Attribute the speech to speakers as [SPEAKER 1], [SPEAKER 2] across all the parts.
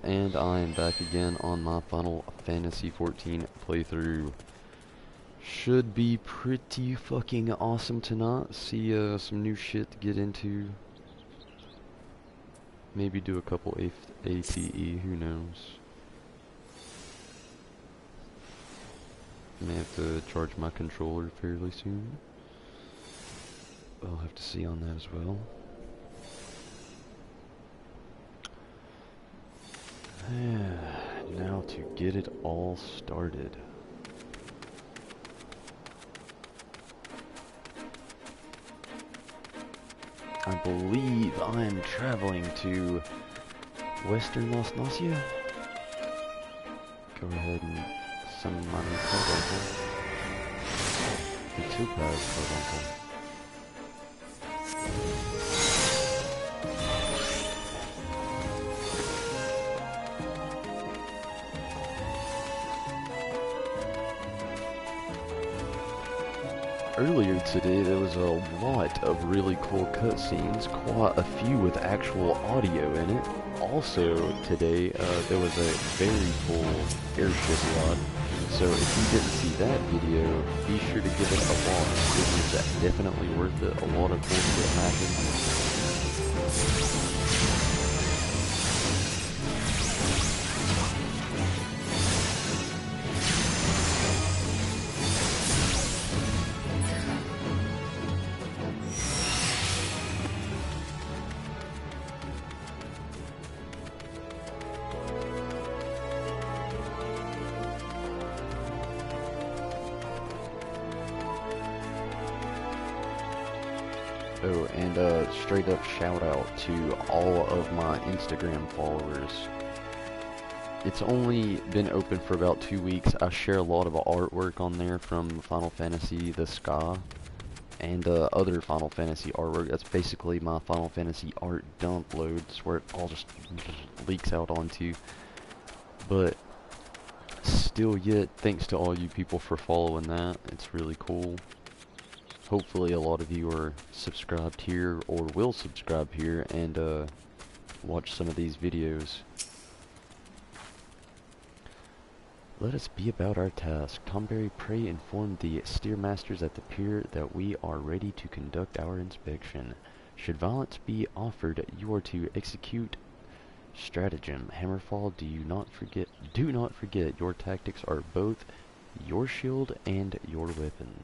[SPEAKER 1] And I am back again on my Final Fantasy 14 playthrough. Should be pretty fucking awesome tonight. See some new shit to get into. Maybe do a couple ATE, who knows. May have to charge my controller fairly soon. I'll have to see on that as well. Now to get it all started. I believe I am traveling to Western Las Nasia. Go ahead and summon my new Carbuncle. The Topaz Carbuncle. Earlier today there was a lot of really cool cutscenes, quite a few with actual audio in it. Also today there was a very full airship lot, so if you didn't see that video, be sure to give it a watch. It was definitely worth it. A lot of cool shit happened. Oh, and straight up shout out to all of my Instagram followers. It's only been open for about 2 weeks. I share a lot of artwork on there from Final Fantasy the Sky and other Final Fantasy artwork. That's basically my Final Fantasy art dump loads where it all just leaks out onto. But still yet, thanks to all you people for following that. It's really cool. Hopefully a lot of you are subscribed here or will subscribe here and watch some of these videos. Let us be about our task. Tomberry Prey informed the steermasters at the pier that we are ready to conduct our inspection. Should violence be offered, you are to execute stratagem. Hammerfall, do not forget your tactics are both your shield and your weapon.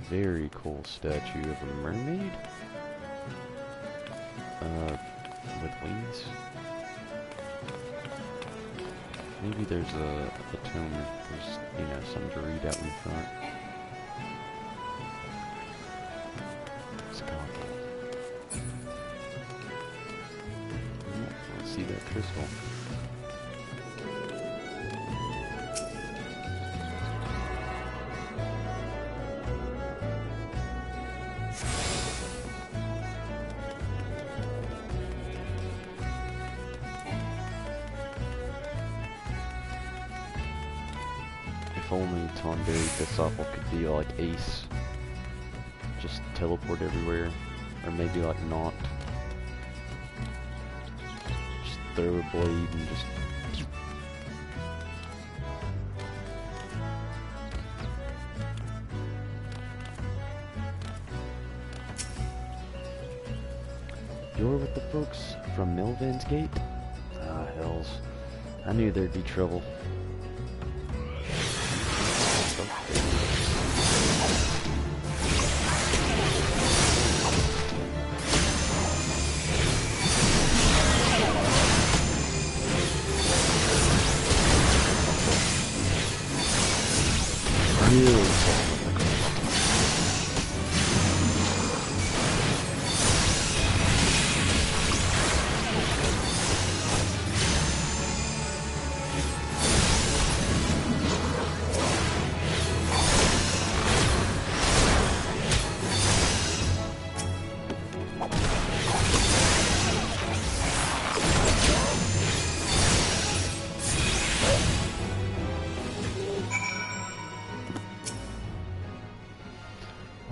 [SPEAKER 1] Very cool statue of a mermaid with wings. Maybe there's a tome, there's, you know, something to read out in front. Scalpel. Let's see that crystal. If only Tomberry Disciple could be like Ace. Just teleport everywhere. Or maybe like not. Just throw a blade and just... You're with the folks from Melvin's Gate? Ah, hells. I knew there'd be trouble.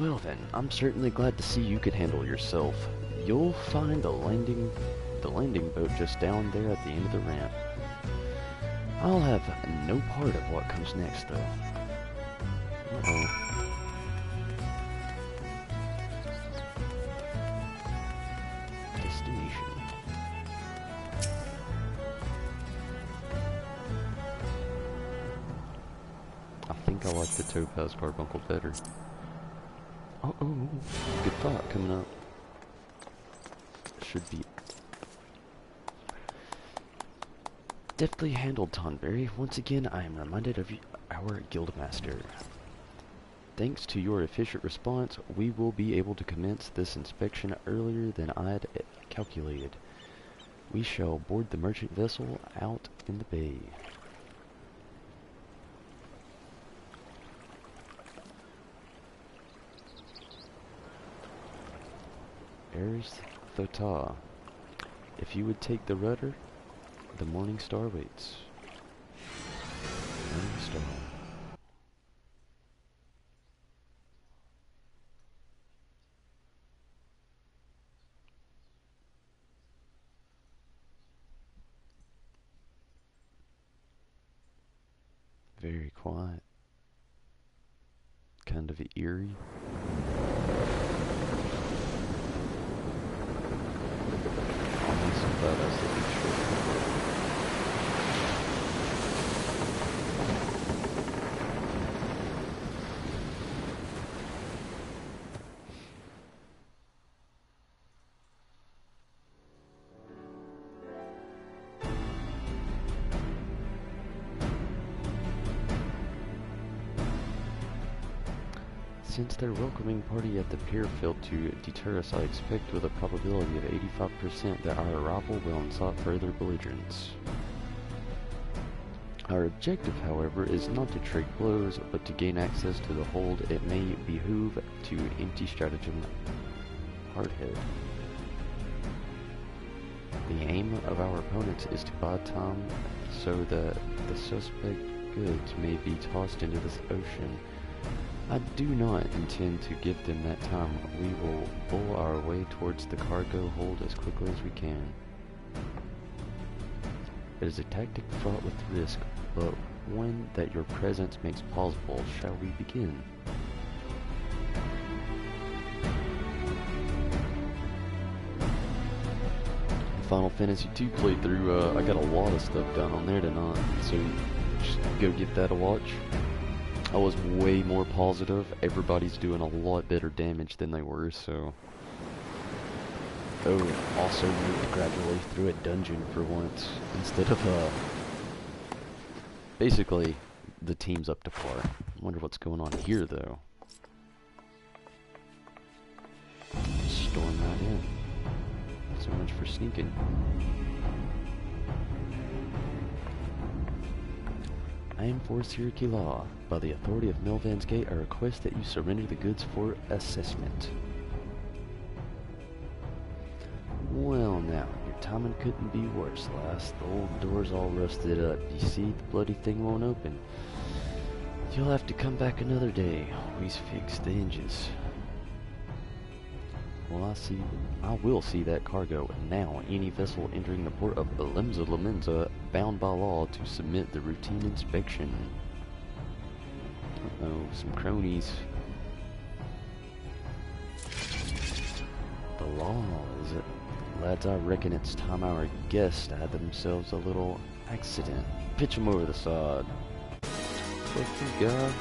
[SPEAKER 1] Well then, I'm certainly glad to see you could handle yourself. You'll find the landing boat just down there at the end of the ramp. I'll have no part of what comes next, though. Uh-oh. Destination. I think I like the Topaz Carbuncle better. Uh-oh. Good thought coming up. Should be deftly handled, Tonberry. Once again, I am reminded of our guildmaster. Thanks to your efficient response, we will be able to commence this inspection earlier than I had calculated. We shall board the merchant vessel out in the bay. Ares Thota. If you would take the rudder, the Morning Star waits. Morning Star. Very quiet. Kind of eerie. Almost some badass looking shit. Since their welcoming party at the pier failed to deter us, I expect with a probability of 85% that our arrival will incite further belligerence. Our objective, however, is not to trade blows, but to gain access to the hold. It may behoove to empty stratagem hardhead. The aim of our opponents is to buy time so that the suspect goods may be tossed into this ocean. I do not intend to give them that time. We will bull our way towards the cargo hold as quickly as we can. It is a tactic fraught with risk, but one that your presence makes plausible. Shall we begin? Final Fantasy II playthrough, I got a lot of stuff done on there tonight, so just go give that a watch. I was way more positive. Everybody's doing a lot better damage than they were, so... Oh, and also moved gradually through a dungeon for once, instead of, basically, the team's up to par. I wonder what's going on here, though. Storm right in. So much for sneaking. I enforce Cherokee law. By the authority of Melvan's Gate, I request that you surrender the goods for assessment. Well now, your timing couldn't be worse, lass. The old door's all rusted up. You see, the bloody thing won't open. You'll have to come back another day. Always fix the hinges. Well, I will see that cargo, and now any vessel entering the port of Lemza Lamenza bound by law to submit the routine inspection. Uh-oh, some cronies. The law, is it? Lads, I reckon it's time our guests had themselves a little accident. Pitch 'em over the side. Fuck you, guy.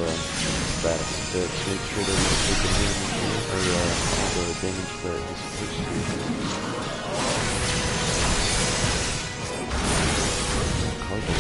[SPEAKER 1] status effects. Make sure that you're taking damage or all the damage that is supposed to. Cargo.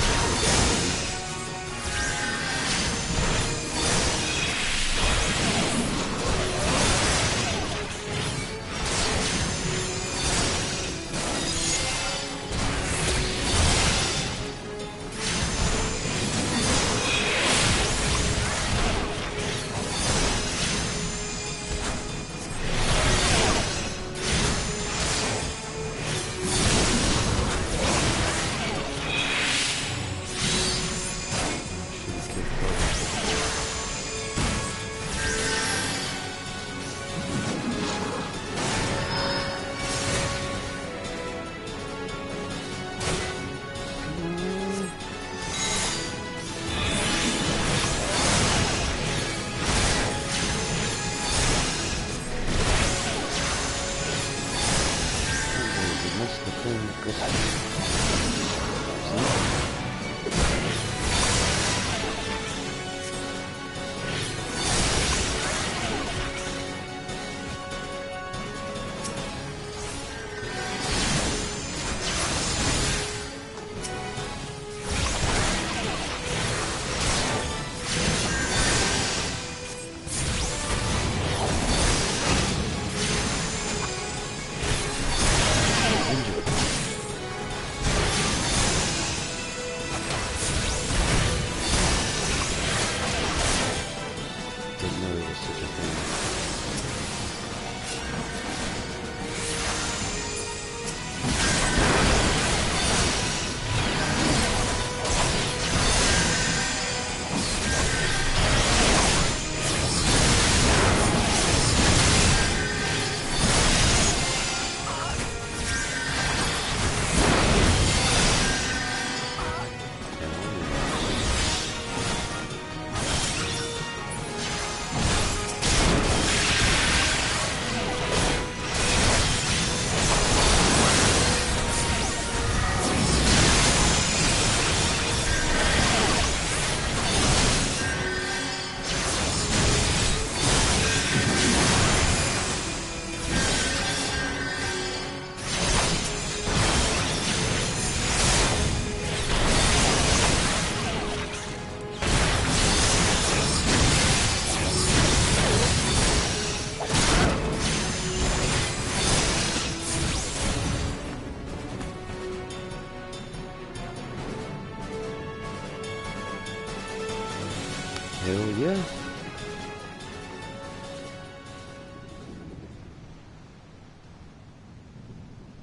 [SPEAKER 1] Hell yeah.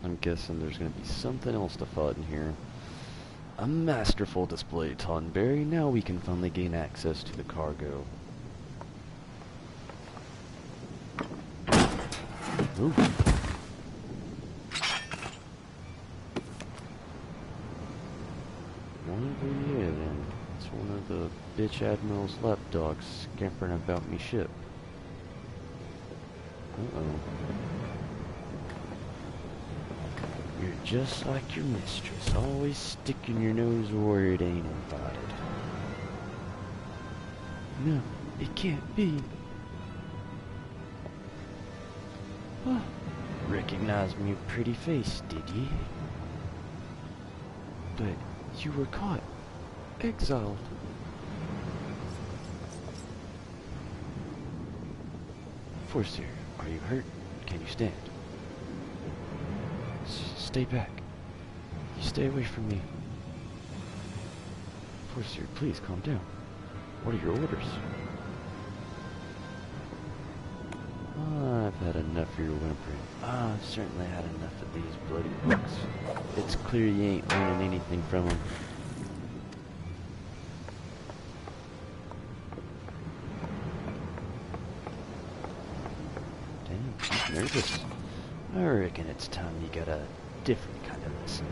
[SPEAKER 1] I'm guessing there's gonna be something else to fight in here. A masterful display, Tonberry. Now we can finally gain access to the cargo. Ooh. One over here then. It's one of the bitch admiral's lapdogs scampering about me ship. Uh-oh. You're just like your mistress, always sticking your nose where it ain't invited. No, it can't be. Oh, recognized me pretty face, did ye? But you were caught, exiled. Forster, are you hurt? Can you stand? Stay back. You stay away from me. Forster, please calm down. What are your orders? I've had enough of your whimpering. I've certainly had enough of these bloody books. It's clear you ain't learning anything from them. Damn, she's nervous. I reckon it's time you got a different kind of lesson.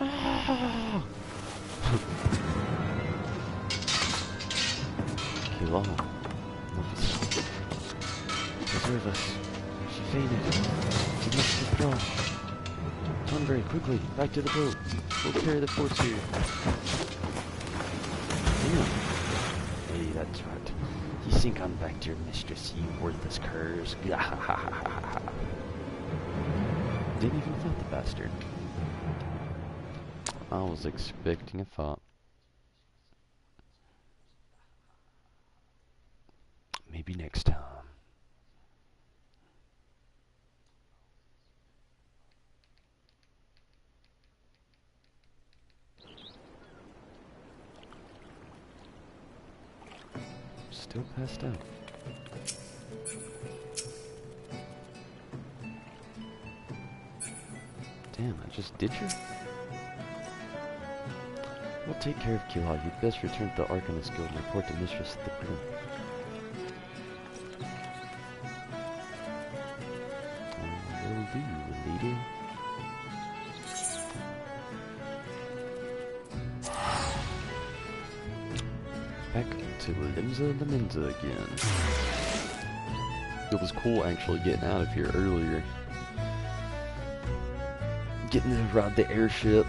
[SPEAKER 1] Ah! Kill all. Officer. Preserve us. She fainted. She must withdraw. Conbury, quickly, back to the boat. We'll carry the force here. Damn. Hey, that's right. You think I'm back to your mistress, you worthless curs? Didn't even fight the bastard. I was expecting a fight. Maybe next time. Still passed out. Damn, I just did you? We'll take care of Kila. You'd best return to the Arcanist Guild and report to Mistress the Prim. Will do, lady. Back to Limza Laminza again. It was cool actually getting out of here earlier. Getting to ride the airship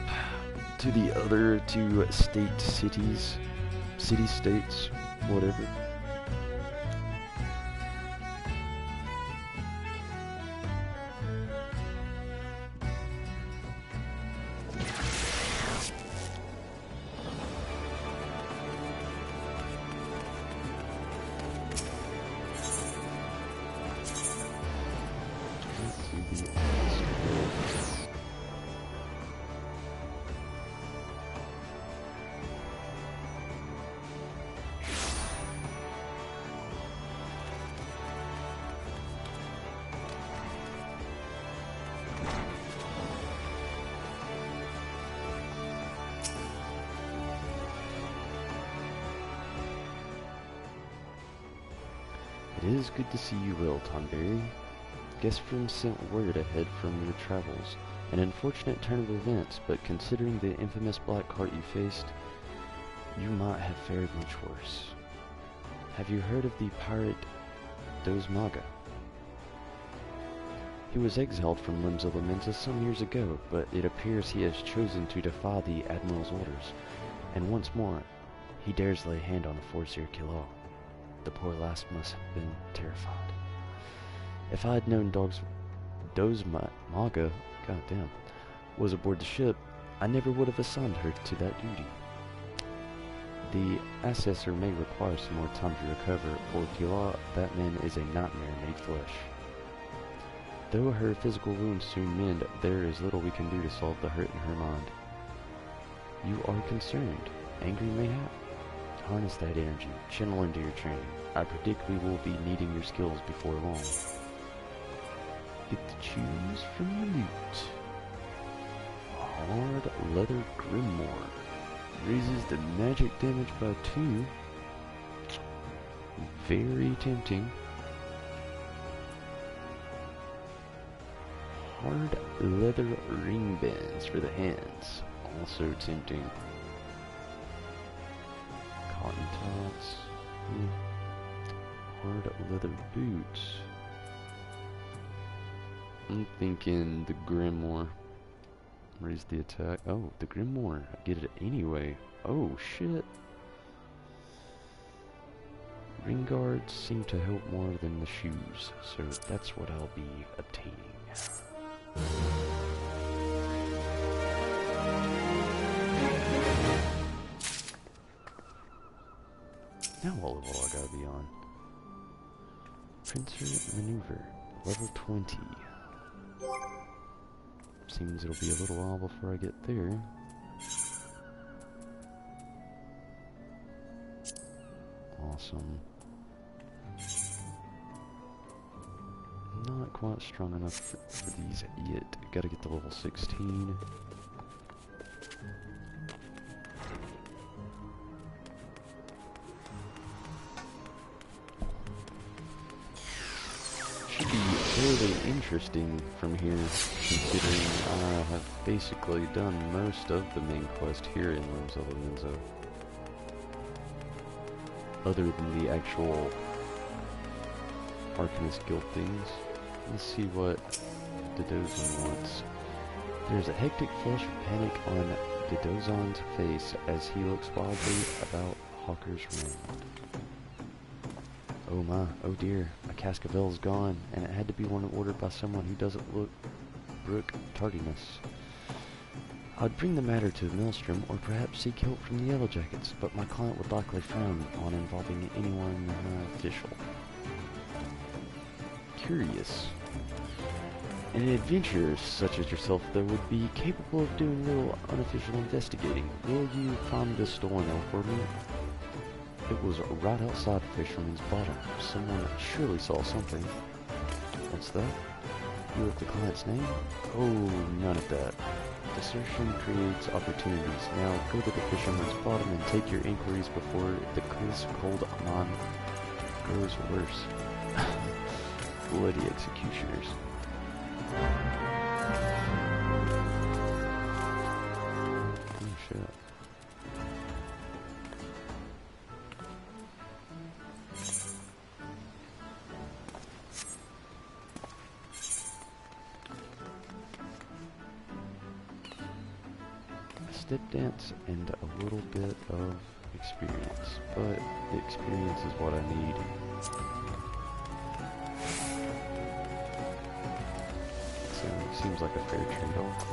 [SPEAKER 1] to the other two city-states, whatever. It is good to see you well, Tonberry. Guestfriend sent word ahead from your travels. An unfortunate turn of events, but considering the infamous black cart you faced, you might have fared much worse. Have you heard of the pirate Dozmaga? He was exiled from Limza Laminza some years ago, but it appears he has chosen to defy the Admiral's orders, and once more, he dares lay hand on the Forcier Kila. The poor lass must have been terrified. If I had known Dozmaga, goddamn, was aboard the ship, I never would have assigned her to that duty. The assessor may require some more time to recover. For Kila, that man is a nightmare made flesh. Though her physical wounds soon mend, there is little we can do to solve the hurt in her mind. You are concerned, angry mayhap? Harness that energy, channel into your training. I predict we will be needing your skills before long. Get to choose from the loot. Hard leather grimoire. Raises the magic damage by 2. Very tempting. Hard leather ring bands for the hands. Also tempting. Cotton tops. Hard leather boots. I'm thinking the grimoire. Raise the attack. Oh, the grimoire. I get it anyway. Oh, shit. Ring guards seem to help more than the shoes, so that's what I'll be obtaining. Now what level I gotta be on? Printer Maneuver. Level 20. Seems it'll be a little while before I get there. Awesome. Not quite strong enough for these yet. Gotta get to level 16. Should be fairly interesting from here, considering I have basically done most of the main quest here in Limza Laminza. Other than the actual Arcanist Guild things. Let's see what the Dozin wants. There's a hectic flush of panic on Dodozon's face as he looks wildly about Hawker's room. Oh my, oh dear, a cask of ale's gone, and it had to be one ordered by someone who doesn't brook tardiness. I'd bring the matter to the Maelstrom, or perhaps seek help from the Yellow Jackets, but my client would likely frown on involving anyone official. Curious. An adventurer such as yourself, though, would be capable of doing little unofficial investigating. Will you find the stolen ale for me? It was right outside Fisherman's Bottom. Someone surely saw something. What's that? You have the client's name? Oh, none of that. Desertion creates opportunities. Now go to the Fisherman's Bottom and take your inquiries before the crisp cold man grows worse. Bloody executioners. Oh shit. A step dance and a little bit of experience, but the experience is what I need. Seems like a fair trade-off.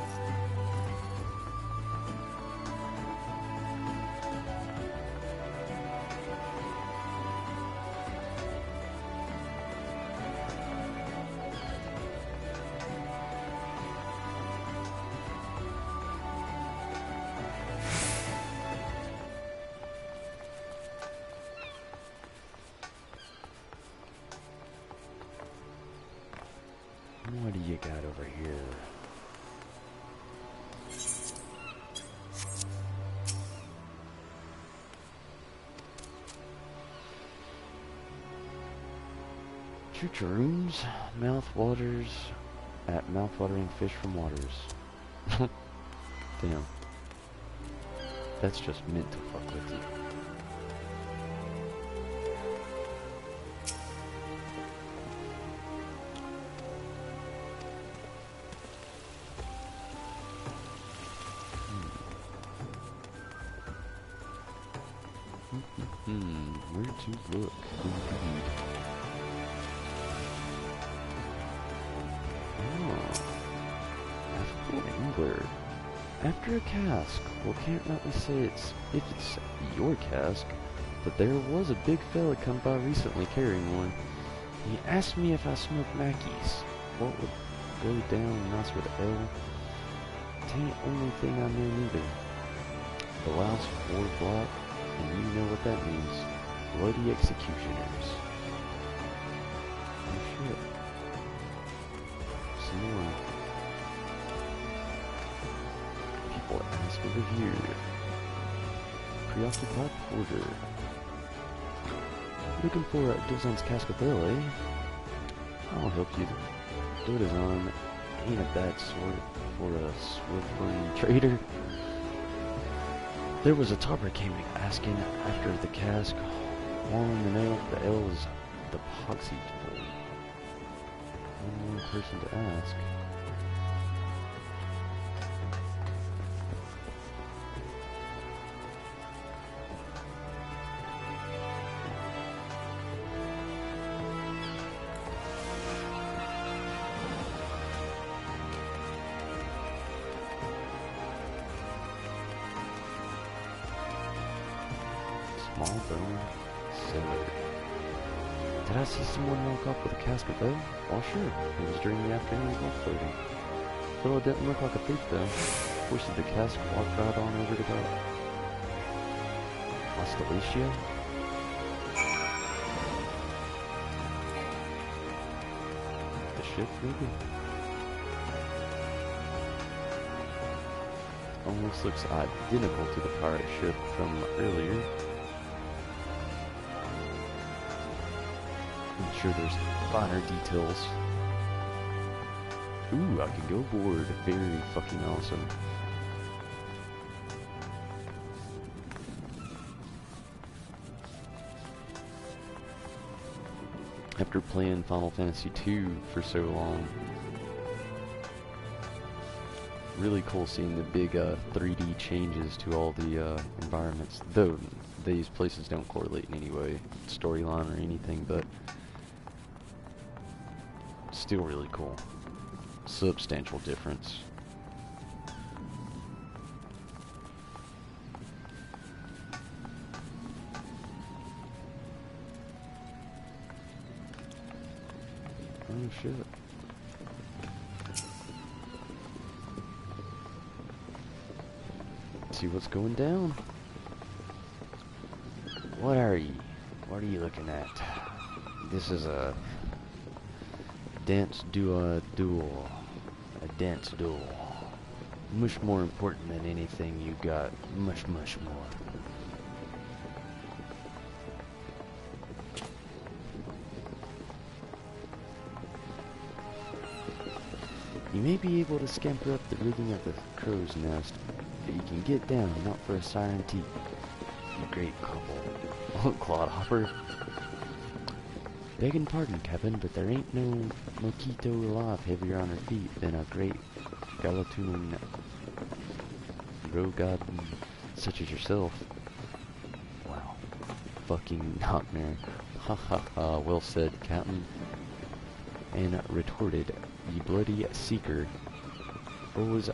[SPEAKER 1] What do you got over here? Choo-choo-rooms, mouth-waters at mouth-watering fish from waters. Damn. That's just meant to fuck with you. Where to look, indeed. Oh, ethical angler. After a cask. Well, can't really say if it's your cask, but there was a big fella come by recently carrying one. He asked me if I smoked Mackies. What would go down nice with ale? Tain't only thing I know neither. The loud's 4 block. And you know what that means. Bloody executioners. Oh shit. Some more. People ask over here. Preoccupied porter. Looking for Dozon's cask of ale, eh? I'll help you. Dozon ain't a bad sort for a swift-running trader. There was a topper came asking after the cask. While in the nail, the ale is the poxy tool. One more person to ask. Small bone cellar. Did I see someone walk up with a cask of ale? Well, sure. It was during the afternoon offloading. Though it didn't look like a thief, though. Hoisted the cask, walked right on over to the Ostalatia. The ship, maybe? Almost looks identical to the pirate ship from earlier. I'm sure there's finer details. Ooh, I can go aboard. Very fucking awesome. After playing Final Fantasy II for so long, really cool seeing the big 3D changes to all the environments. Though these places don't correlate in any way, storyline or anything, but still really cool. Substantial difference. Oh shit. See what's going down. What are you? What are you looking at? This is a dance duo duel. A dance duel. Much more important than anything you got. Much more. You may be able to scamper up the rigging of the crow's nest, but you can get down, not for a siren teat. You great couple. Oh, clodhopper. Begging pardon, Captain, but there ain't no mosquito alive heavier on her feet than a great Galatunan Rogadin such as yourself. Wow. Fucking nightmare. Ha ha ha, well said, Captain. And retorted, ye bloody seeker. Or was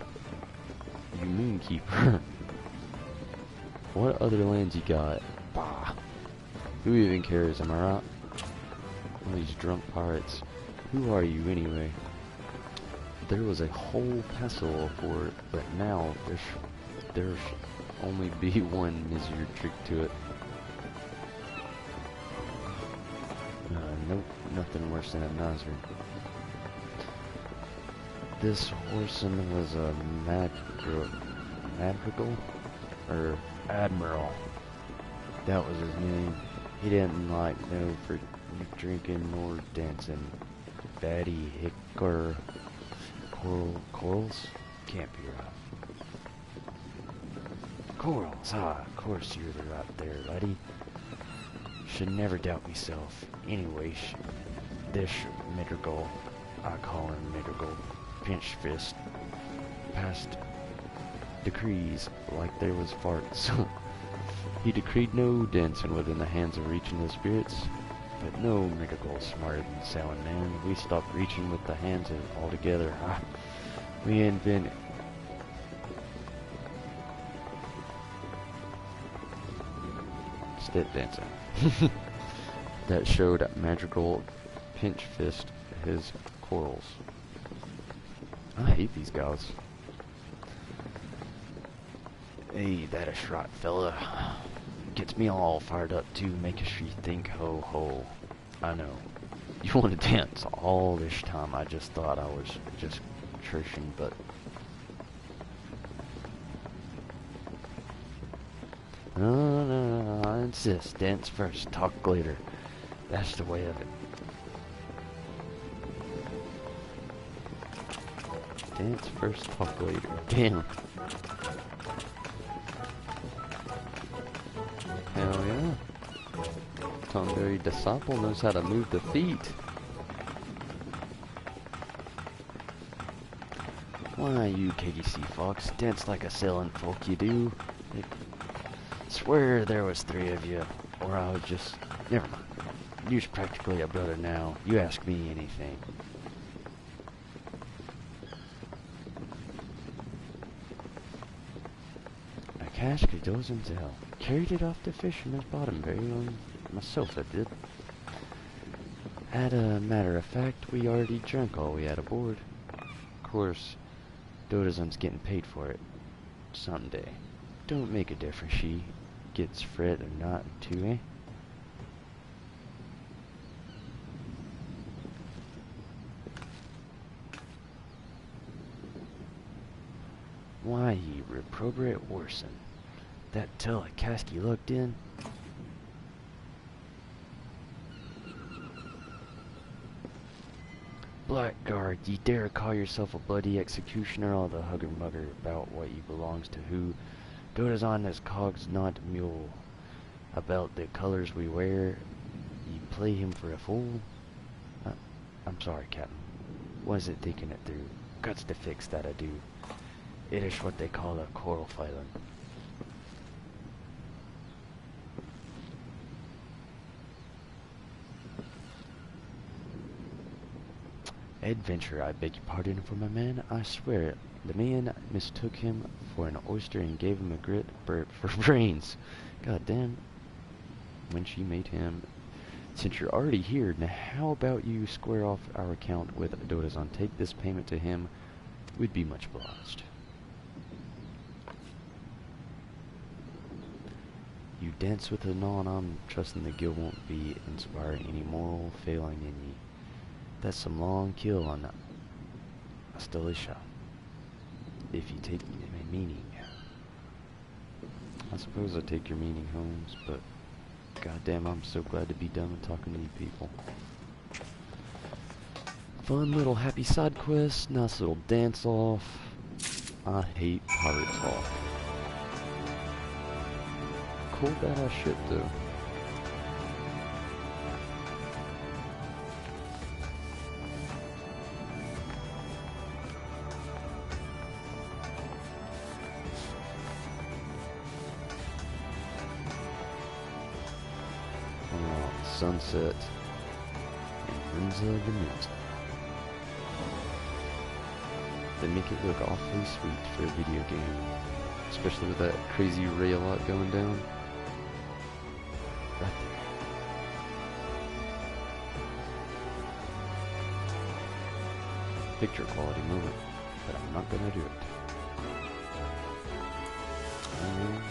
[SPEAKER 1] you moonkeeper? What other lands you got? Bah. Who even cares, am I right? All these drunk pirates. Who are you anyway? There was a whole pestle for it, but now there's only be one easier trick to it. Nope, nothing worse than a noser. This horseman was a madrigal? Or admiral. That was his name. He didn't like no for drinking nor dancing. Fatty hickory corals? Can't be right. Corals, of course you're the right there, laddie. Should never doubt myself. Anyway, this madrigal, I call him madrigal, pinch fist, passed decrees like there was farts. He decreed no dancing within the hands of reaching the spirits, but no madrigal smarter than Sound Man. We stopped reaching with the hands altogether. We invented step dancing. That showed madrigal pinch fist his corals. I hate these guys. Hey, that is right, fella. Gets me all fired up too, makes you think ho ho. I know. You want to dance all this time. I just thought I was just chirching, but no, I insist. Dance first, talk later. That's the way of it. Dance first, talk later. Damn. Hell yeah. Tonberry disciple knows how to move the feet. Why, you KDC Fox, dance like a sailin' folk you do. Swear there was 3 of you, or I was just... Never mind. You're practically a brother now. You ask me anything. A casket goes into hell. Carried it off the fisherman's bottom, very on myself I did. As a matter of fact, we already drank all we had aboard. Of course, Dodazon's getting paid for it. Someday. Don't make a difference she gets fret or not, too, eh? Why, ye reprobate Warson. That tell a cask you lugged in? Blackguard, ye dare call yourself a bloody executioner, all the hugger-mugger about what you belongs to who? Goes on as cogs not mule. About the colors we wear, ye play him for a fool? I'm sorry, Captain. Wasn't thinking it through. Guts to fix that I do. It is what they call a coral phylum. Adventure, I beg your pardon for my man. I swear, the man mistook him for an oyster and gave him a grit for brains. God damn. When she made him. Since you're already here, now how about you square off our account with Dotazon? Take this payment to him. We'd be much obliged. You dance with Anon. I'm trusting the guild won't be inspiring any moral failing in ye. That's some long kill on Astelisha. If you take my meaning. I suppose I take your meaning, Holmes, but goddamn, I'm so glad to be done with talking to you people. Fun little happy side quest, nice little dance off. I hate pirate talk. Cool badass ship though. Sunset and Windsor of the Mint. They make it look awfully sweet for a video game, especially with that crazy ray a lot going down. Right there. Picture quality moment, but I'm not gonna do it.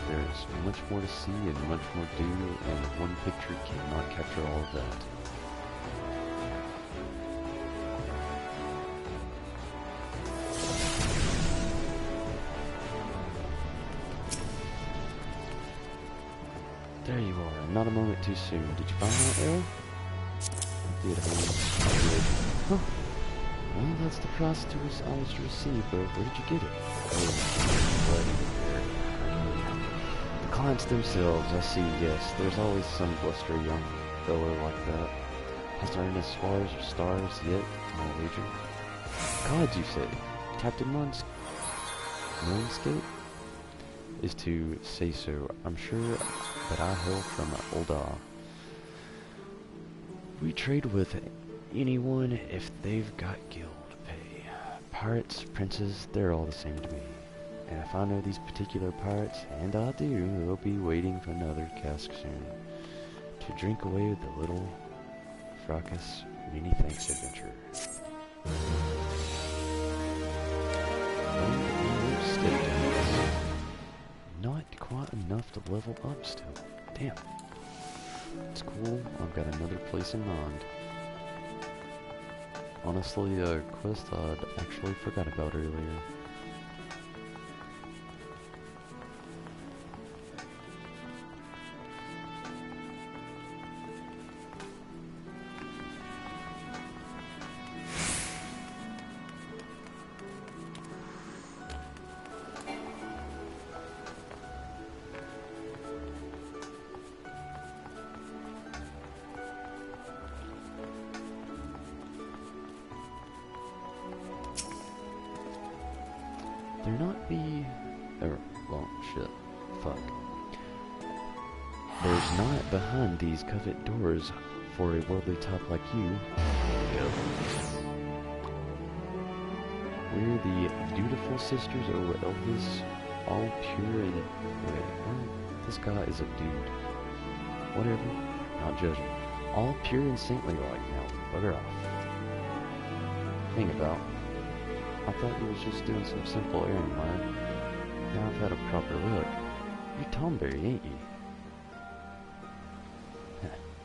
[SPEAKER 1] There is much more to see and much more to do, and one picture cannot capture all of that. There you are, not a moment too soon. Did you find that arrow? I did, Huh. Well, that's the price I was to receive, but where did you get it? Oh, bloody. Clients themselves, I see, yes. There's always some blustery young fellow like that. Hasn't earned his stars yet, I'll wager. Gods, you say? Captain Moonscape? Is to say so. I'm sure that I hail from Ulda. We trade with anyone if they've got guild pay. Pirates, princes, they're all the same to me. And if I know these particular pirates, and I do, they'll be waiting for another cask soon. To drink away with the little fracas, many thanks, adventurer. Not quite enough to level up still. Damn. It's cool, I've got another place in mind. Honestly, a quest I'd actually forgot about earlier. There not be... Oh, well, shit. Fuck. There's not behind these covet doors for a worldly top like you. Go. We're the beautiful sisters over Elvis, all pure and... Wait, what? This guy is a dude. Whatever. Not judging. All pure and saintly like now. Bugger off. Hang about. I thought you was just doing some simple errand, lad. Now I've had a proper look. You're Tomberry, ain't you?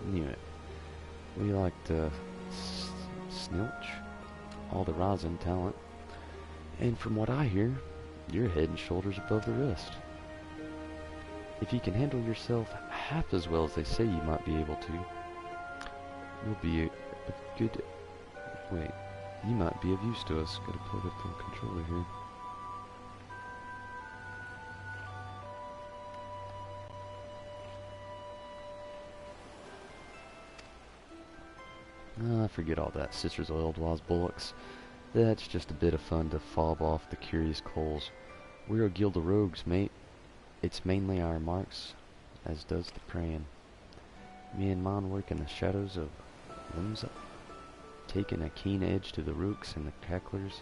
[SPEAKER 1] Knew it. We like to snilch all the rising talent. And from what I hear, you're head and shoulders above the rest. If you can handle yourself half as well as they say you might be able to, you'll be a good... Wait. You might be of use to us. Gotta plug up the controller here. Forget all that. Sisters oiled wise bullocks. That's just a bit of fun to fob off the curious coals. We're a guild of rogues, mate. It's mainly our marks, as does the praying. Me and mine work in the shadows of Limsa, taking a keen edge to the rooks and the cacklers.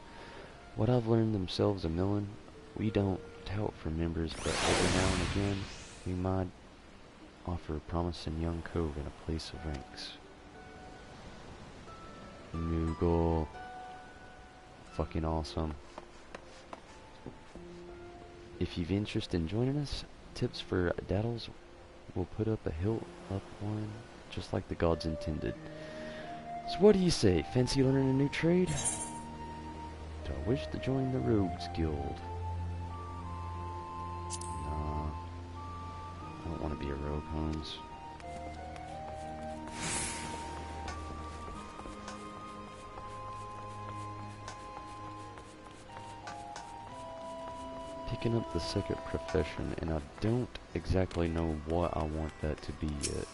[SPEAKER 1] What I've learned themselves a millin', we don't tout for members, but every now and again, we might offer a promising young cove in a place of ranks. Moogle. Fucking awesome. If you've interest in joining us, tips for daddles will put up a hilt up one, just like the gods intended. So what do you say? Fancy learning a new trade? Do I wish to join the Rogues Guild? Nah. I don't want to be a rogue, Holmes. Picking up the second profession, and I don't exactly know what I want that to be yet.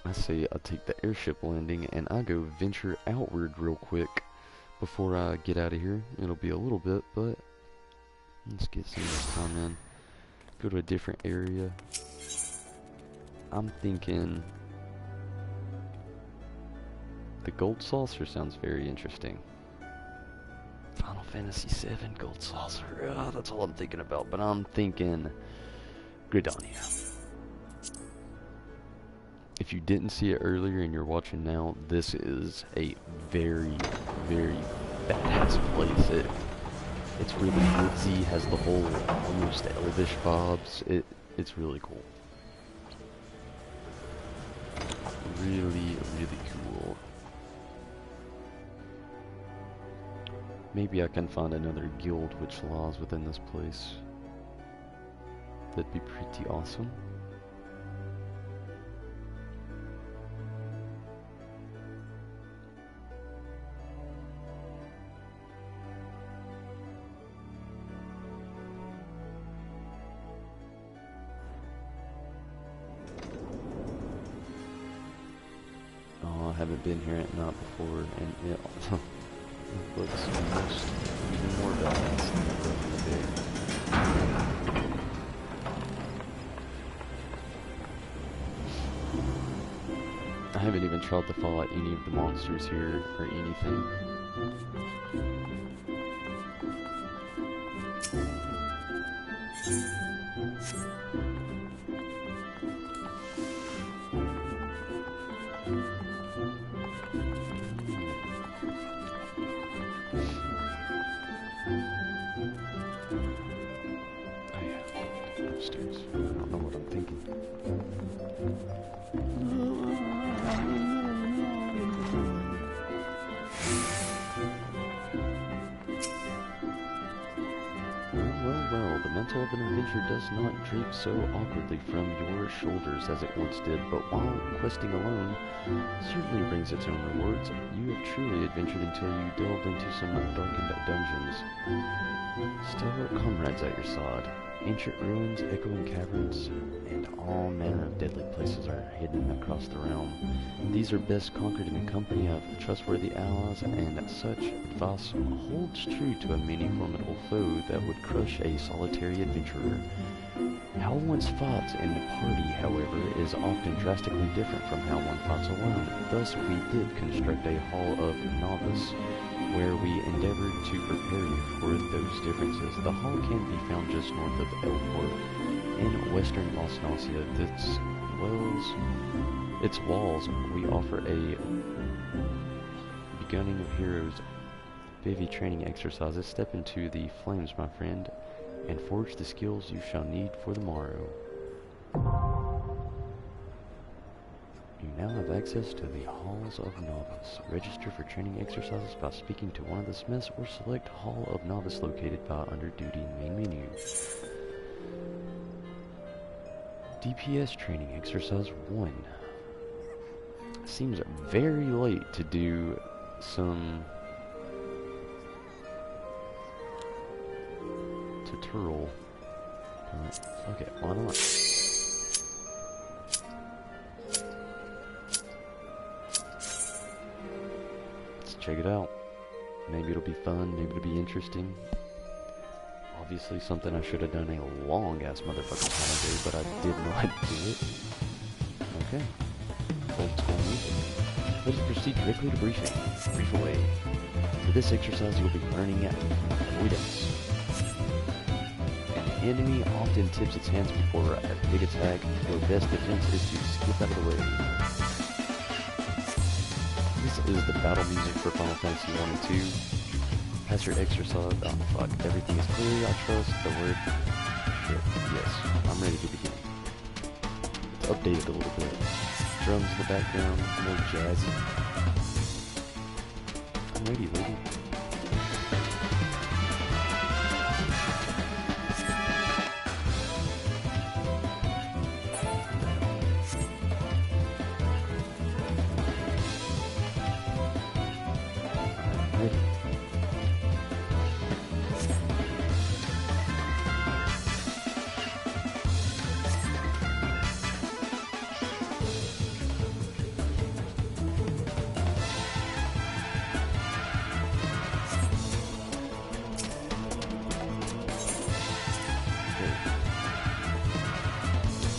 [SPEAKER 1] I say I take the airship landing and I go venture outward real quick before I get out of here. It'll be a little bit, but let's get some of this time in. Go to a different area. I'm thinking the gold saucer sounds very interesting. Final Fantasy VII gold saucer. That's all I'm thinking about. But I'm thinking Gridania. If you didn't see it earlier and you're watching now, this is a very, very badass place. It's really woodsy, has the whole almost elvish vibes. It's really cool. Really, really cool. Maybe I can find another guild which lies within this place. That'd be pretty awesome. I haven't been here at night before, and it looks almost even more badass than it does in the day. I haven't even tried to fight any of the monsters here or anything. Upstairs. I don't know what I'm thinking. Well, the mantle of an adventure does not drape so awkwardly from your shoulders as it once did, but while questing alone certainly brings its own rewards, you have truly adventured until you delved into some darkened dungeons. Stalwart comrades at your side. Ancient ruins, echoing caverns, and all manner of deadly places are hidden across the realm. These are best conquered in the company of trustworthy allies, and such advice holds true to a many formidable foe that would crush a solitary adventurer. How one fights in the party, however, is often drastically different from how one fights alone. Thus, we did construct a Hall of Novice, where we endeavored to prepare you for those differences. The hall can be found just north of Elport in western Osnacia. Its walls, we offer a beginning of heroes Bivy training exercises. Step into the flames, my friend, and forge the skills you shall need for the morrow. You now have access to the Halls of Novice. Register for training exercises by speaking to one of the smiths or select Hall of Novice located by under duty main menu. DPS training exercise 1. Seems very late to do some tutorial Okay, why not? Let's check it out. Maybe it'll be fun, maybe it'll be interesting. Obviously something I should have done a long-ass motherfucking time ago, but I did not do it. Okay. Old school music. Let us proceed directly to briefing. Brief away. For this exercise, you'll be learning avoidance. An enemy often tips its hands before a big attack. Your best defense is to skip out of the way. This is the battle music for Final Fantasy 1 and 2. Pass your exercise. Oh fuck. Everything is clear. I trust the word. Shit. Yes. I'm ready to begin. It's updated a little bit. Drums in the background. More jazzy. I'm ready, lady.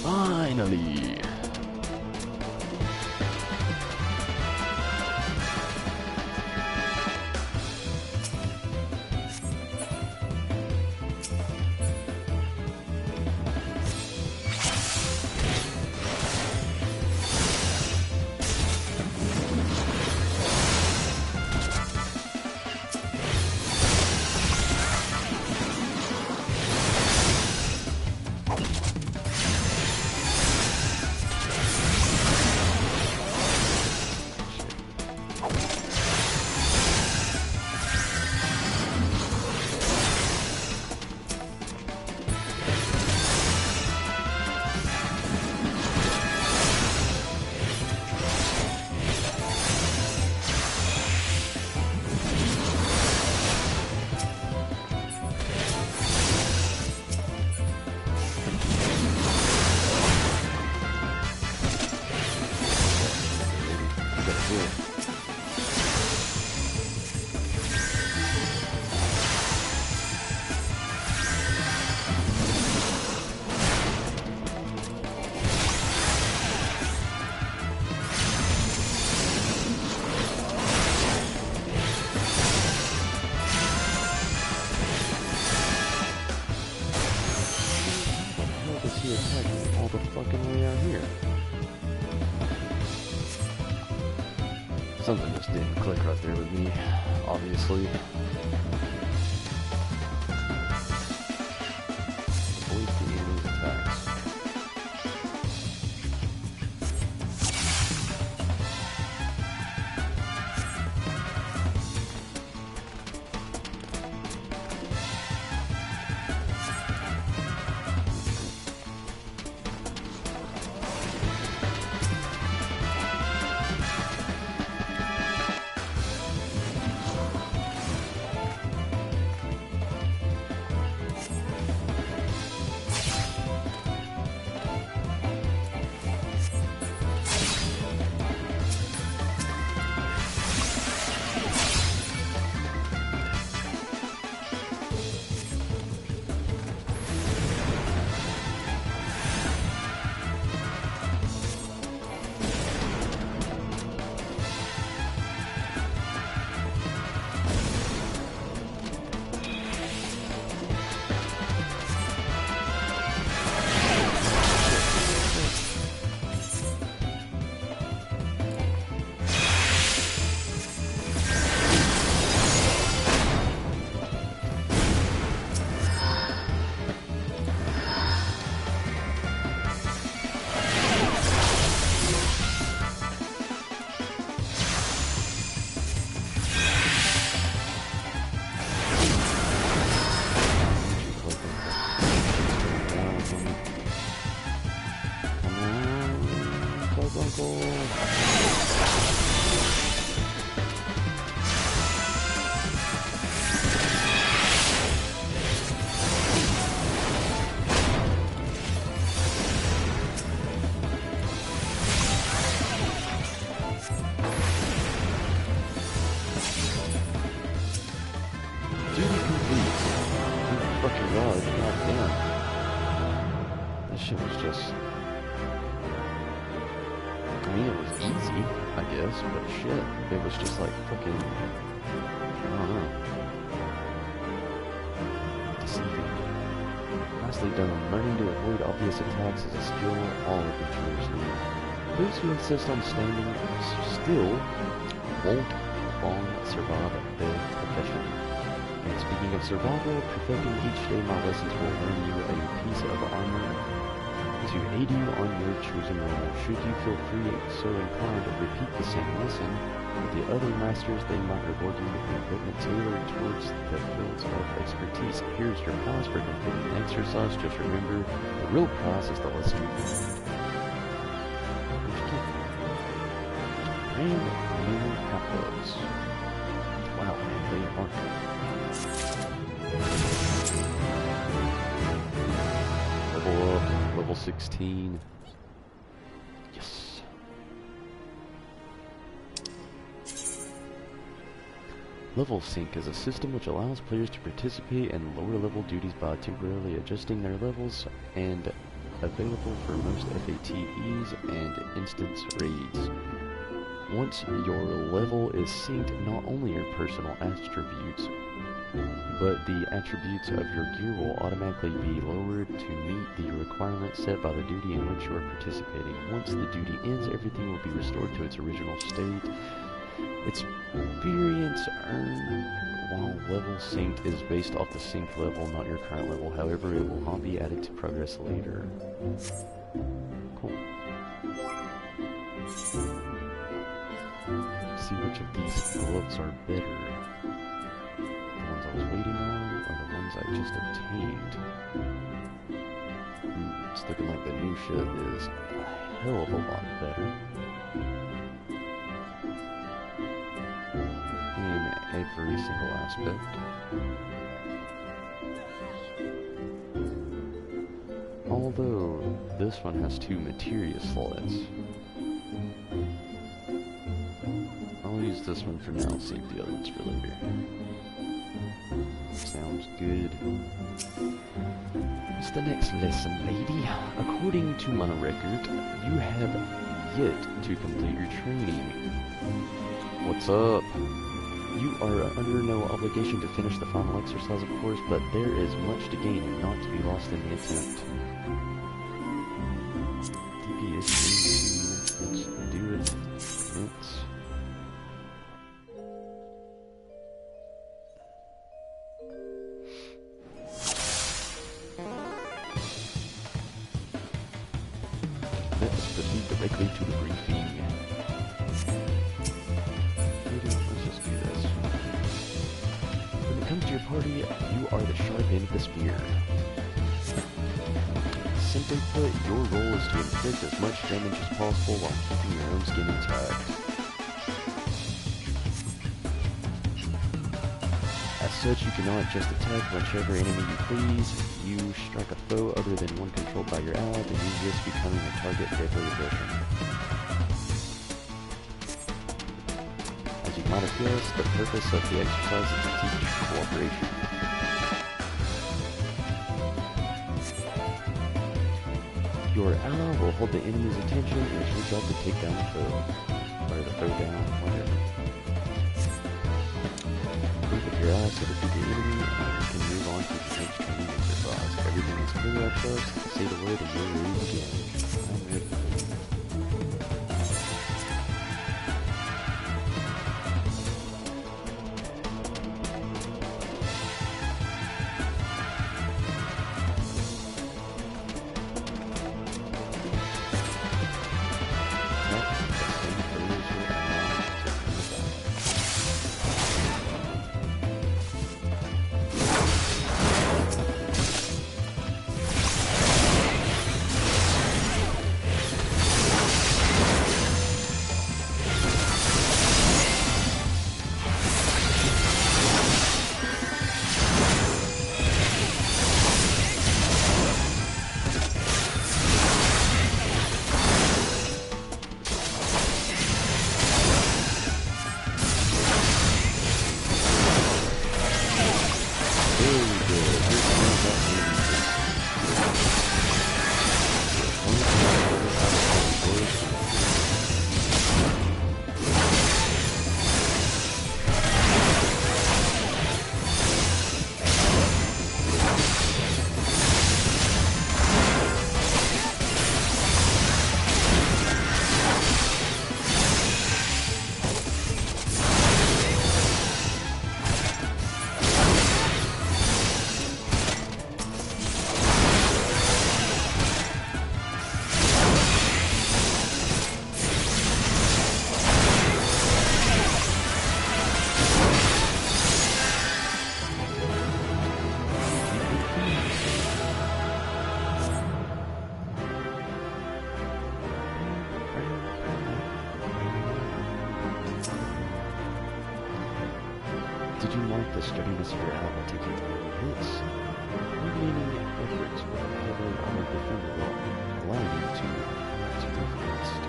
[SPEAKER 1] Finally! All the fucking way out here. Something just didn't click right there with me, obviously. Avoid the enemy's attacks. shit was just... I mean, it was easy, I guess, but shit, it was just like fucking... I don't know. Deceiving. Nicely done. Learning to avoid obvious attacks is a skill all adventurers need. Those who insist on standing still won't long survive their profession. And speaking of survival, perfecting each day my lessons will earn you a piece of armor to aid you on your chosen role. Should you feel free so inclined to repeat the same lesson with the other masters, they might reward you with equipment tailored towards the fields of expertise. Here's your prize for completing the exercise. Just remember, the real prize is the lesson you learned. Brand new half-elves. Wow, man, they aren't. Level up, level 16. Yes. Level sync is a system which allows players to participate in lower level duties by temporarily adjusting their levels, and available for most FATEs and instance raids. Once your level is synced, not only your personal attributes, but the attributes of your gear will automatically be lowered to meet the requirements set by the duty in which you are participating. Once the duty ends, everything will be restored to its original state. Experience earned while level synced is based off the synced level, not your current level. However, it will not be added to progress later. Cool. See which of these gloves are better. The ones I was waiting on, or the ones I just obtained? It's looking like the new shit is a hell of a lot better. In every single aspect. Although, this one has 2 materia slots. I'll use this one for now, save the other ones for later. Sounds good. What's the next lesson, lady? According to my record, you have yet to complete your training. What's up? You are under no obligation to finish the final exercise, of course, but there is much to gain and not to be lost in the attempt. DP is let's do it. Let's proceed directly to the briefing. To your party, you are the sharp end of the spear. Simply put, your role is to inflict as much damage as possible while keeping your own skin intact. As such, you cannot just attack whichever enemy you please. You strike a foe other than one controlled by your ally, then you risk becoming a target for deadly aggression. As you might have guessed, the purpose of the exercise is to teach cooperation. Your ally will hold the enemy's attention, and it's your job to take down the foe. Or the foe down, whatever. Think of your allies to defeat the enemy, and you can move on to the next training exercise. Everything is clear, I trust. Say the word and you're ready to begin. I'm ready. the sturdiness of your ally taking hits. Remaining efforts with a heavily armored defender will allow you to be fast.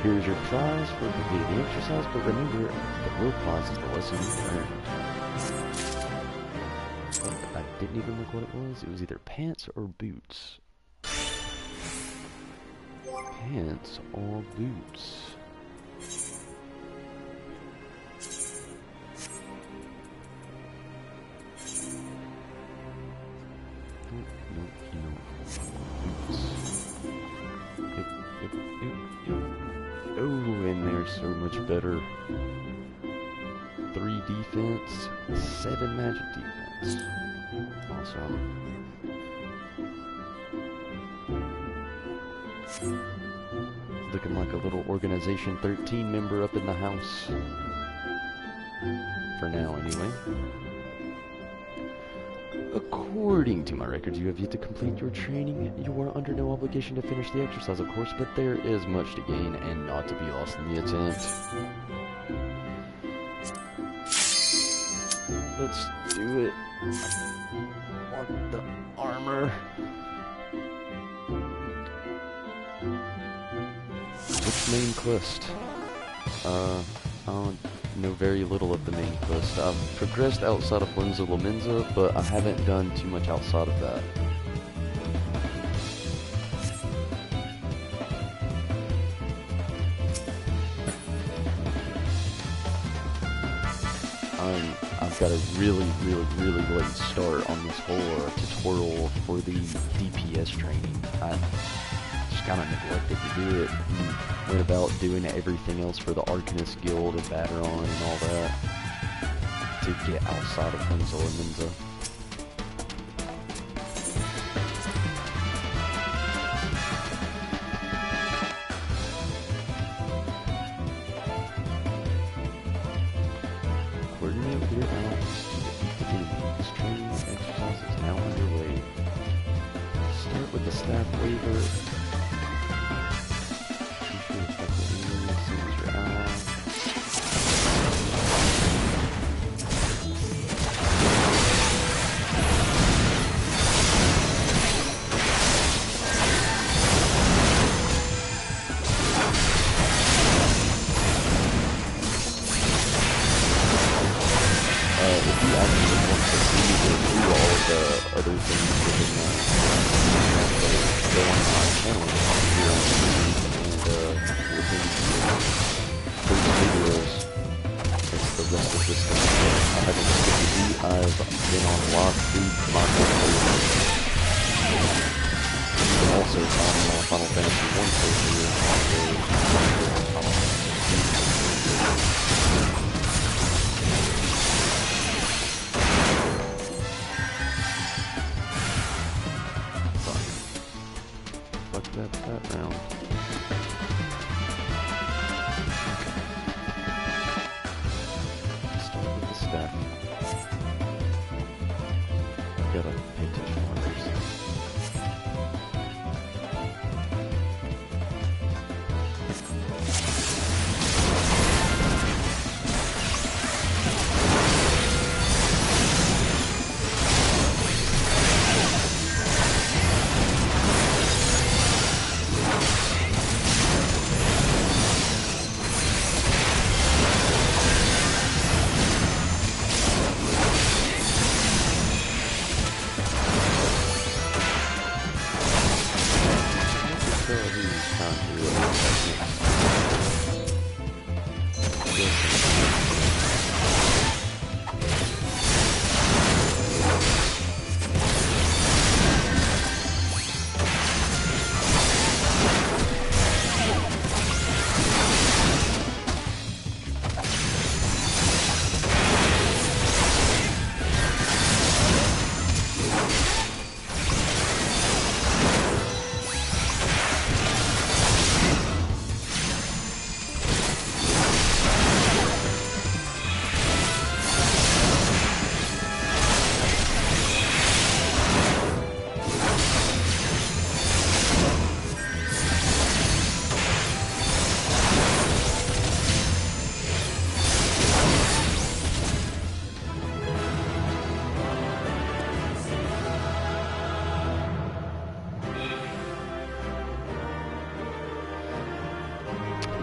[SPEAKER 1] Here's your prize for completing the exercise, but remember, the real prize is the lesson you learned. Oh, I didn't even look what it was. It was either pants or boots. Pants or boots. Oh, and they're so much better. 3 defense, 7 magic defense. Awesome. Looking like a little Organization 13 member up in the house. For now, anyway. According to my records, you have yet to complete your training. You are under no obligation to finish the exercise, of course, but there is much to gain and not to be lost in the attempt. Let's do it. I want the armor. Which main quest? I don't know very little of the main quest. I've progressed outside of Lenza Lomenza, but I haven't done too much outside of that. I've got a really late start on this whole tutorial for the DPS training. I just kind of neglected to do it. Went about doing everything else for the Arcanist Guild and Baderon and all that to get outside of Lenza Lomenza. Coordinate with your allies to defeat the enemy. This training exercise is now underway. Start with the staff waiver. Be sure to attack the enemy as soon as your ally. If you actually want to see me go through all of the other things within that, go on my channel here on YouTube and within those videos, it's the rest of this thing. I haven't skipped a beat. I've been on live feed my whole playthrough. You can also find me on Final Fantasy 1 playthrough on the Final Fantasy. That round. Start with the staff. I've got to pay attention to others.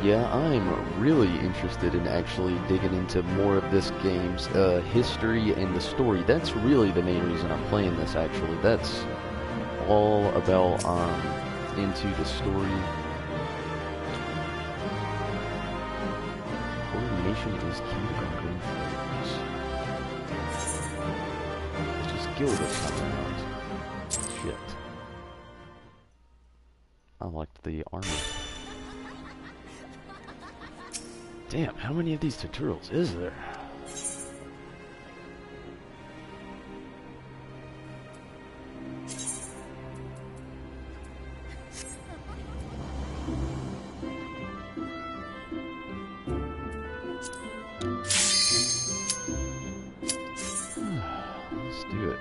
[SPEAKER 1] yeah, I'm really interested in actually digging into more of this game's history and the story. That's really the main reason I'm playing this, actually. That's all about into the story. Coordination is key to conquering foes. Let's just kill this time around. Shit. I liked the armor. Damn, how many of these tutorials is there? Let's do it.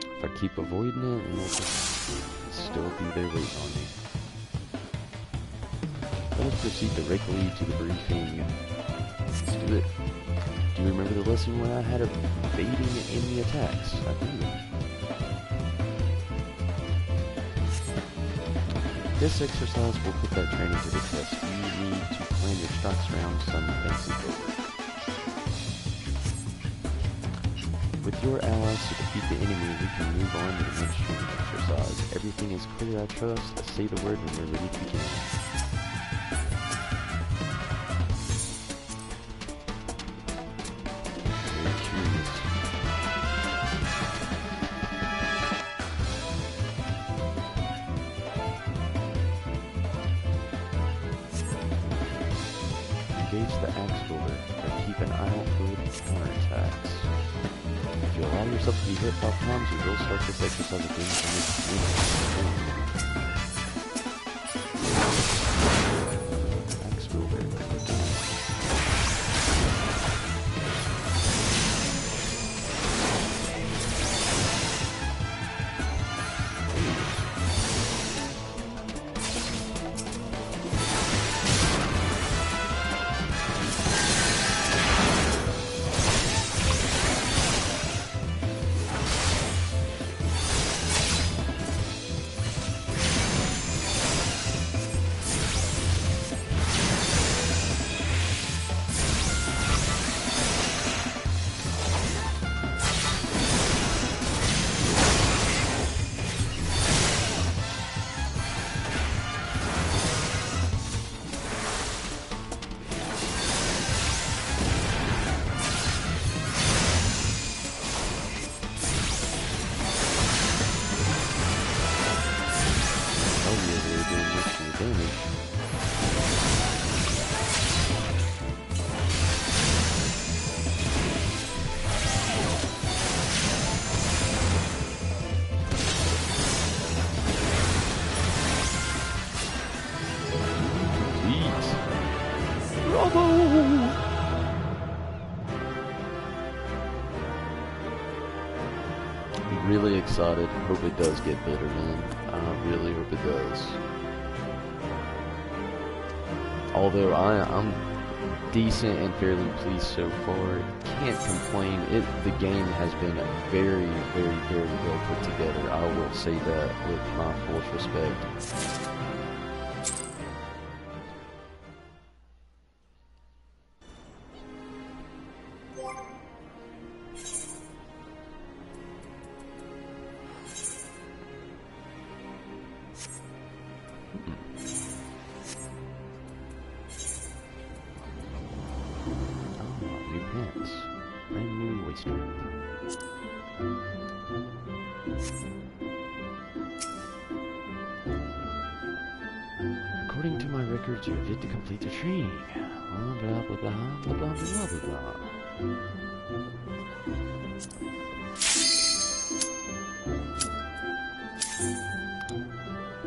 [SPEAKER 1] If I keep avoiding it, it'll just still be there waiting on me. Let us proceed directly to the briefing. Let's do it. Do you remember the lesson where I had evading enemy attacks? I do. This exercise will put that training to the test. You need to plan your strikes around some fancy code. With your allies to defeat the enemy, we can move on to the next training exercise. Everything is clear, I trust. Say the word when we're ready to begin. Engage the axe builder, but keep an eye out for counterattacks. If you allow yourself to be hit 5 times, you will start this exercise again from the beginning. Axe builder. Really excited. Hope it does get better, man. I really hope it does. Although I'm decent and fairly pleased so far, can't complain. The game has been very, very, very well put together. I will say that with my fullest respect. Brand new wasteland. According to my records, you have yet to complete the training. Blah blah blah blah blah blah blah blah blah.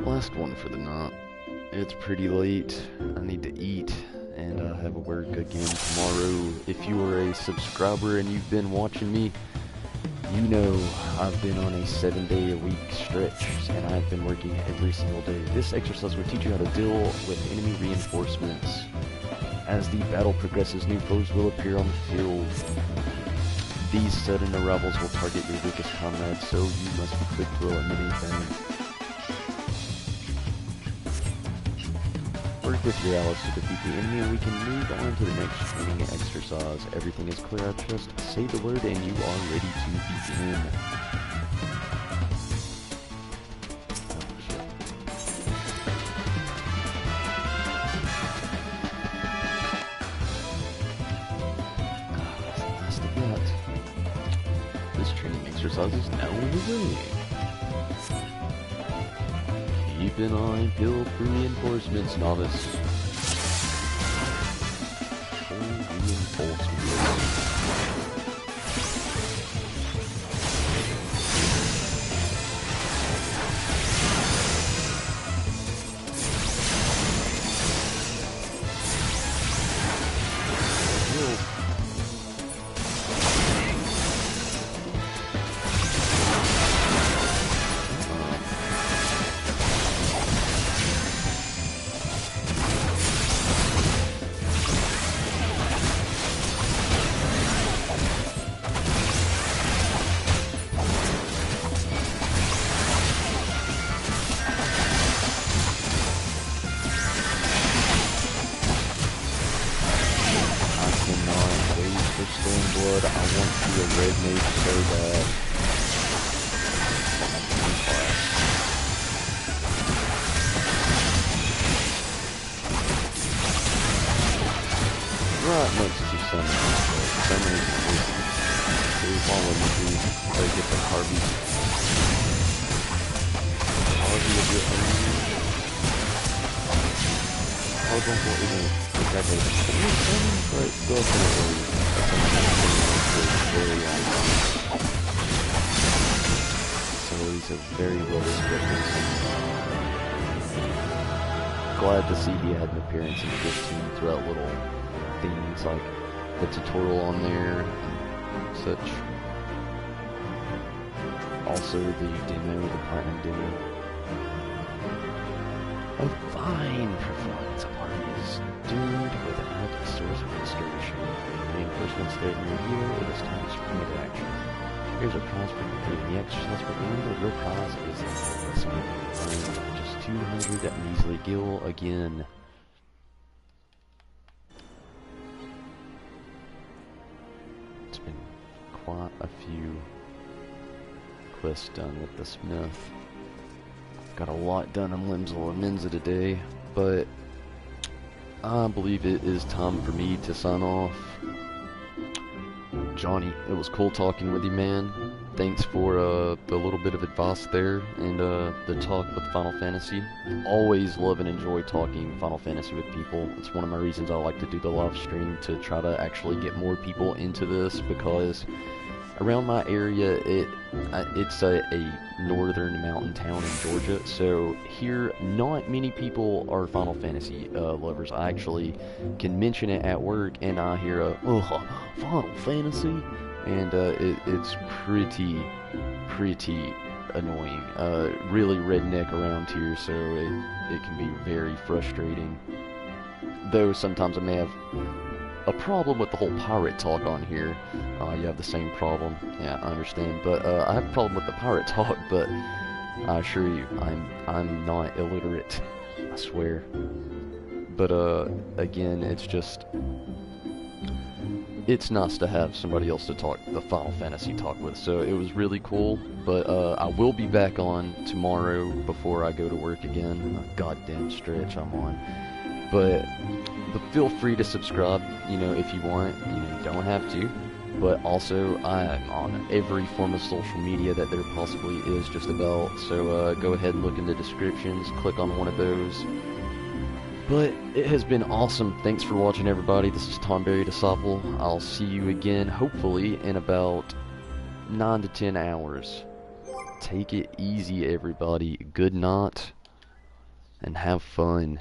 [SPEAKER 1] Last one for the night. It's pretty late. I need to eat. And have a work again tomorrow. If you are a subscriber and you've been watching me, you know I've been on a 7-day-a-week stretch, and I've been working every single day. This exercise will teach you how to deal with enemy reinforcements. As the battle progresses, new foes will appear on the field. These sudden arrivals will target your weakest comrades, so you must be quick to eliminate them. work with your allies to defeat the enemy, and we can move on to the next training exercise. Everything is clear. I just say the word and you are ready to begin. This training exercise is now underway. Keep an eye peeled for reinforcements, novice. Reinforcements. Stormblood, I want to be a red mage so bad. Right next to summoning, but summoning is pretty follow me to get the Harvey. Harvey of your own. I don't know even exactly the same, but definitely very so he's a very well respected. Glad to see he had an appearance in 15 throughout little things like the tutorial on there and such. Also the demo, the platinum demo. A fine performance party is doomed without a source of inspiration. Reinforcements there near here, it is time to spring into action. Here's a prize for completing the exercise, but remember, your prize is a small just 200 measly gil again. It's been quite a few quests done with the smith. Got a lot done on Limbs of Lamenza today, but I believe it is time for me to sign off. Johnny, it was cool talking with you, man. Thanks for the little bit of advice there and the talk with Final Fantasy. Always love and enjoy talking Final Fantasy with people. It's one of my reasons I like to do the live stream, to try to actually get more people into this, because around my area, it's a northern mountain town in Georgia, so here not many people are Final Fantasy lovers. I actually can mention it at work, and I hear Final Fantasy, and it's pretty annoying. Really redneck around here, so it can be very frustrating. Though sometimes I may have a problem with the whole pirate talk on here. You have the same problem. Yeah, I understand. But I have a problem with the pirate talk, but I assure you, I'm not illiterate. I swear. But again, it's nice to have somebody else to talk the Final Fantasy talk with. So it was really cool. But I will be back on tomorrow before I go to work again. A goddamn stretch I'm on. But feel free to subscribe, if you want. You don't have to. But also, I'm on every form of social media that there possibly is, just about. So go ahead and look in the descriptions, click on one of those. But it has been awesome. Thanks for watching, everybody. This is Tomberry Disciple. I'll see you again, hopefully, in about 9 to 10 hours. Take it easy, everybody. Good night, and have fun.